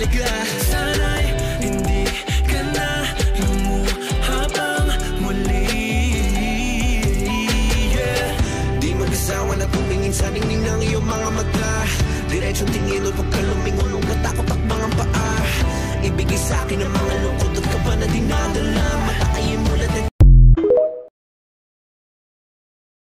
bigla. Sana'y hindi ka na lumuhabang muli. Yeah. Di mag-asawa na tumingin sa ningning ng iyong mga mata. Diretsong tingin o huwag ka lumingon, huwag natakot takbang ang paa. Ibigay sa'kin ang mga lungkot at kaba na dinadala.